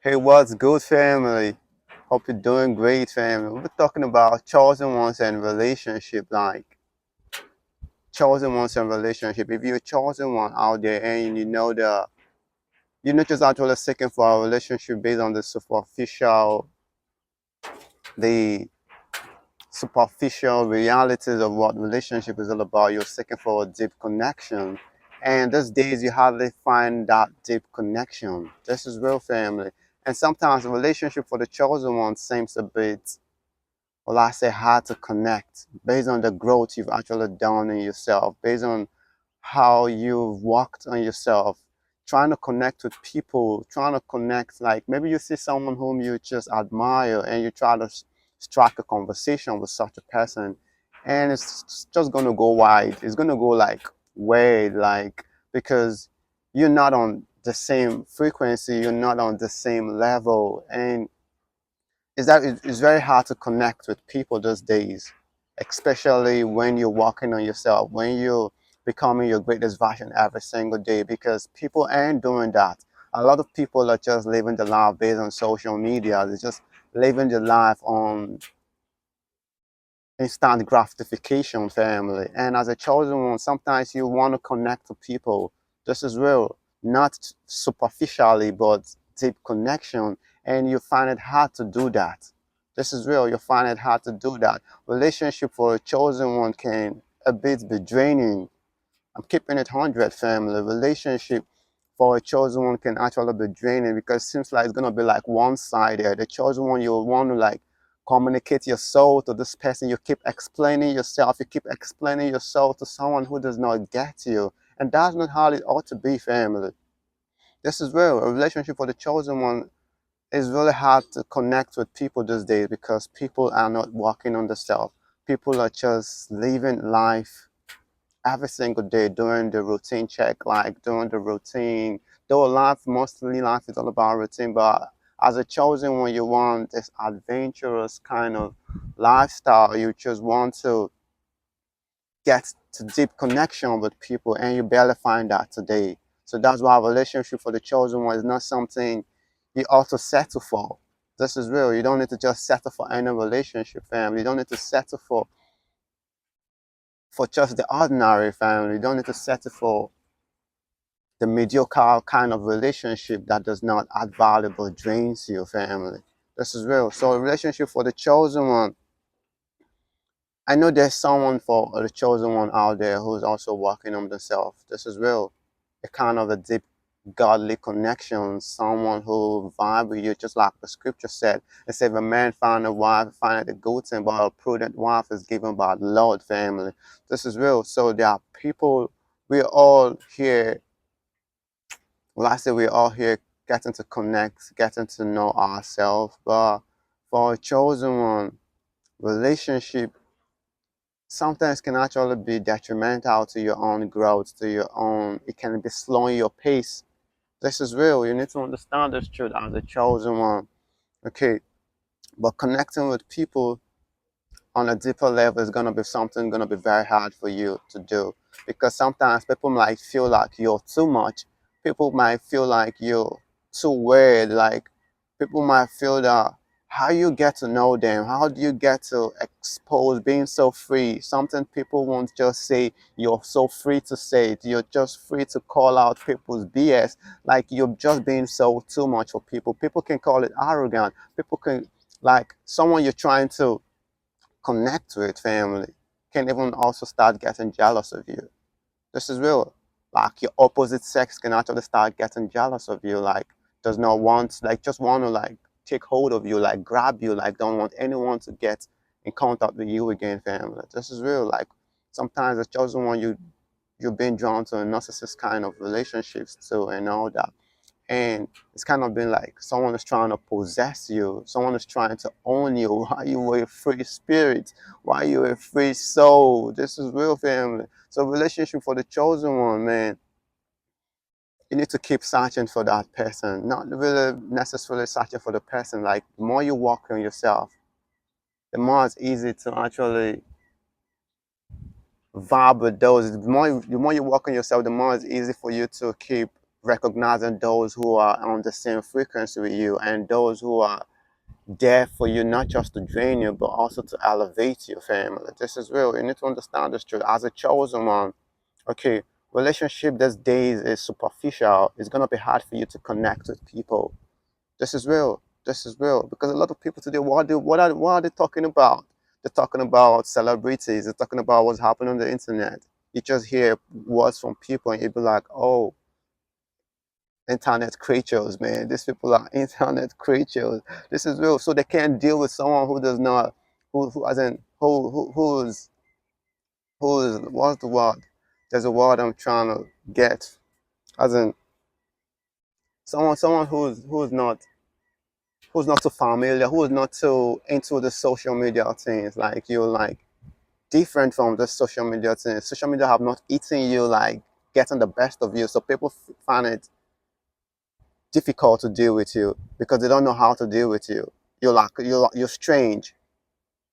Hey, what's good, family? Hope you're doing great, family. We're talking about chosen ones and relationship, like chosen ones and relationship. If you're a chosen one out there and you're not just actually seeking for a relationship based on the superficial realities of what relationship is all about. You're seeking for a deep connection, and these days you hardly find that deep connection. This is real, family. And sometimes a relationship for the chosen one seems a bit, well, I say, hard to connect based on the growth you've actually done in yourself, based on how you've worked on yourself, trying to connect with people, trying to connect. Like maybe you see someone whom you just admire and you try to strike a conversation with such a person, and it's just going to go wide. It's going to go like way, like, because you're not on the same frequency, you're not on the same level, and it's very hard to connect with people these days, especially when you're working on yourself, when you're becoming your greatest version every single day, because people aren't doing that. A lot of people are just living the life based on social media. They're just living the life on instant gratification, family. And as a chosen one, sometimes you want to connect to people. This is real, not superficially, but deep connection. And you find it hard to do that. This is real. You find it hard to do that. Relationship for a chosen one can a bit be draining. I'm keeping it 100, family. Relationship for a chosen one can actually be draining because it seems like it's going to be like one-sided. The chosen one, you want to like communicate your soul to this person. You keep explaining yourself. You keep explaining your soul to someone who does not get you. And that's not how it ought to be, family. This is real. A relationship for the chosen one is really hard to connect with people these days because people are not working on themselves. People are just living life every single day doing the routine check, like doing the routine. Though mostly life is all about routine, but as a chosen one, you want this adventurous kind of lifestyle. You just want to get to deep connection with people, and you barely find that today. So that's why a relationship for the chosen one is not something you ought to settle for. This is real. You don't need to just settle for any relationship, family. You don't need to settle for just the ordinary, family. You don't need to settle for the mediocre kind of relationship that does not add valuable drains your family. This is real. So a relationship for the chosen one. I know there's someone for the chosen one out there who's also working on themselves. This is real. A kind of a deep godly connection, someone who vibe with you, just like the scripture said. It said, if a man find a wife, find it a good thing, but a prudent wife is given by the Lord, family. This is real. So there are people, we're all here. Well, I say we're all here getting to connect, getting to know ourselves. But for a chosen one, relationship sometimes can actually be detrimental to your own growth, to your own, it can be slowing your pace. This is real. You need to understand this truth as a chosen one. Okay. But connecting with people on a deeper level is gonna be something gonna be very hard for you to do. Because sometimes people might feel like you're too much. People might feel like you're too weird. Like people might feel that how you get to know them, how do you get to expose being so free? Something people won't just say, you're so free to say it. You're just free to call out people's BS. Like you're just being so too much for people. People can call it arrogant. People can, like someone you're trying to connect with, family, can even also start getting jealous of you. This is real. Like your opposite sex can actually start getting jealous of you, like does not want, like just want to like take hold of you, like grab you, like don't want anyone to get in contact with you again, family. This is real. Like sometimes the chosen one, you're being drawn to a narcissist kind of relationships too and all that. And it's kind of been like someone is trying to possess you, someone is trying to own you. Why you were a free spirit, why you a free soul. This is real, family. So relationship for the chosen one, man, you need to keep searching for that person, not really necessarily searching for the person. Like the more you work on yourself, the more it's easy to actually vibe with those. The more you work on yourself, the more it's easy for you to keep recognizing those who are on the same frequency with you and those who are there for you, not just to drain you, but also to elevate your family. This is real. You need to understand this truth. As a chosen one, okay, relationship these days is superficial. It's gonna be hard for you to connect with people. This is real. This is real. Because a lot of people today, what are they talking about? They're talking about celebrities. They're talking about what's happening on the internet. You just hear words from people and you be like, oh, internet creatures, man. These people are internet creatures. This is real. So they can't deal with someone who does not, who hasn't, who's, what's the word? There's a word I'm trying to get. As in, someone who's not so familiar, who's not so into the social media things, like you, like different from the social media things. Social media have not eaten you, like getting the best of you. So people find it difficult to deal with you because they don't know how to deal with you. You're strange.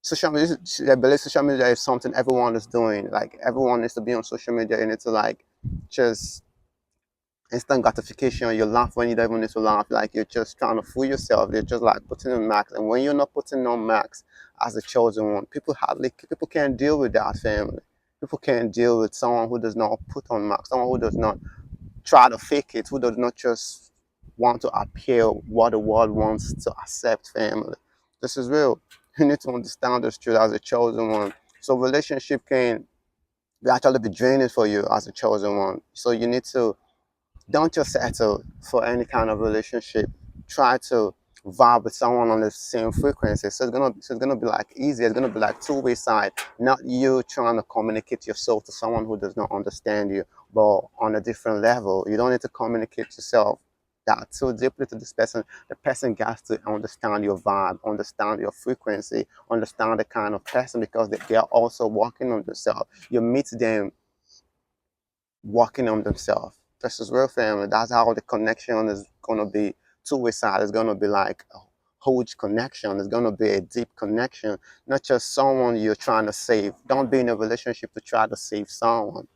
Social media, I believe social media is something everyone is doing. Like everyone needs to be on social media. You need to like just instant gratification. You laugh when you don't even need to laugh. Like you're just trying to fool yourself. You're just like putting on max. And when you're not putting on max as a chosen one, people can't deal with that family. People can't deal with someone who does not put on max, someone who does not try to fake it, who does not just want to appear what the world wants to accept family. This is real. You need to understand this truth as a chosen one. So relationship can actually be draining for you as a chosen one. So you need to don't just settle for any kind of relationship. Try to vibe with someone on the same frequency. So it's gonna be like easy. It's gonna be like two-way side, not you trying to communicate yourself to someone who does not understand you, but on a different level. You don't need to communicate yourself that so deeply to this person. The person has to understand your vibe, understand your frequency, understand the kind of person because they are also working on themselves. You meet them working on themselves. This is real family. That's how the connection is gonna be two-way side. It's gonna be like a huge connection. It's gonna be a deep connection, not just someone you're trying to save. Don't be in a relationship to try to save someone.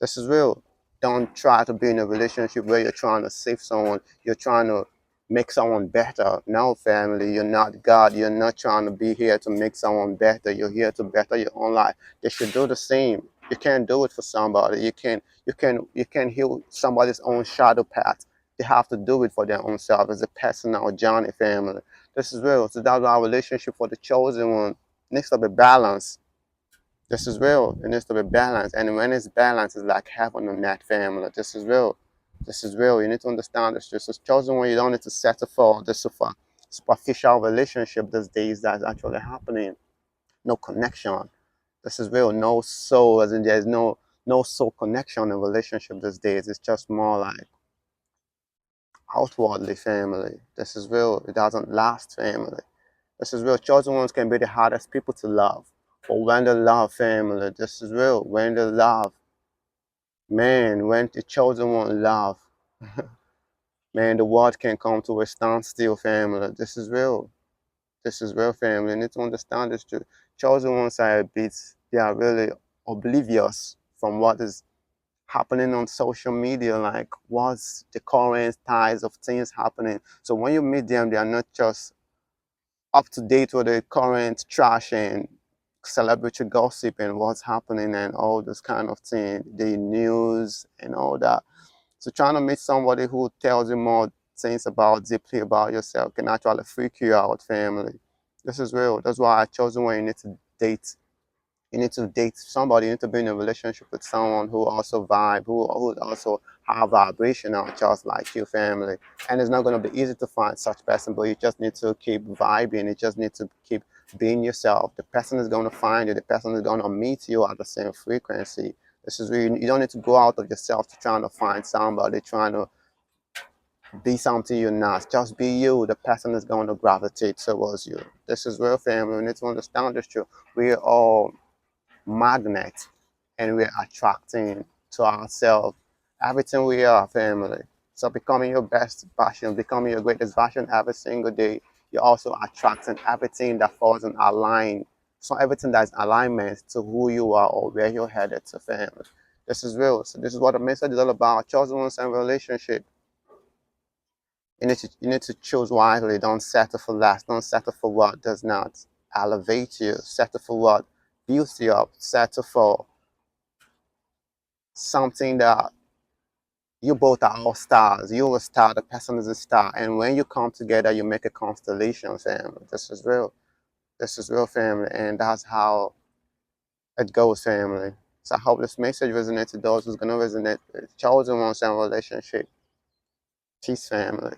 This is real. Don't try to be in a relationship where you're trying to save someone. You're trying to make someone better. No, family, you're not God. You're not trying to be here to make someone better. You're here to better your own life. They should do the same. You can't do it for somebody. You can heal somebody's own shadow path. They have to do it for their own self as a personal journey, family. This is real. So that's our relationship for the chosen one needs to be balanced. This is real. It needs to be balanced. And when it's balanced, it's like heaven on that family. This is real. This is real. You need to understand this. Just as chosen one, you don't need to settle for the superficial relationship these days that's actually happening. No connection. This is real. No soul, as in there's no soul connection in relationship these days. It's just more like outwardly family. This is real. It doesn't last family. This is real. Chosen ones can be the hardest people to love. But when they love family, this is real. When they love, man, when the chosen one love, man, the world can come to a standstill, family. This is real. This is real, family. You need to understand this truth. Chosen ones are a bit, they are really oblivious from what is happening on social media, like what's the current ties of things happening. So when you meet them, they are not just up to date with the current trash and celebrity gossip and what's happening and all this kind of thing, the news and all that. So trying to meet somebody who tells you more things about deeply about yourself can actually freak you out, family. This is real. That's why I chose when you need to date. You need to date somebody. You need to be in a relationship with someone who also vibe, who also have vibrational just like you, family. And it's not going to be easy to find such person, but you just need to keep vibing. You just need to keep being yourself. The person is going to find you. The person is going to meet you at the same frequency. This is really, you don't need to go out of yourself to trying to find somebody, trying to be something you're not. Just be you. The person is going to gravitate towards you. This is real, family. We need to understand this truth. We are all magnet and we're attracting to ourselves everything we are, family. So becoming your best version, becoming your greatest version every single day, you're also attracting everything that falls in align. So everything that's alignment to who you are or where you're headed to, family. This is real. So this is what the message is all about. Chosen ones and relationship. You need to choose wisely. Don't settle for less. Don't settle for what does not elevate you. Settle for what builds you up. Settle for something that you both are all stars. You're a star, the person is a star. And when you come together, you make a constellation, family. This is real. This is real, family. And that's how it goes, family. So I hope this message resonates to those who's going to resonate with chosen ones and relationship. Peace, family.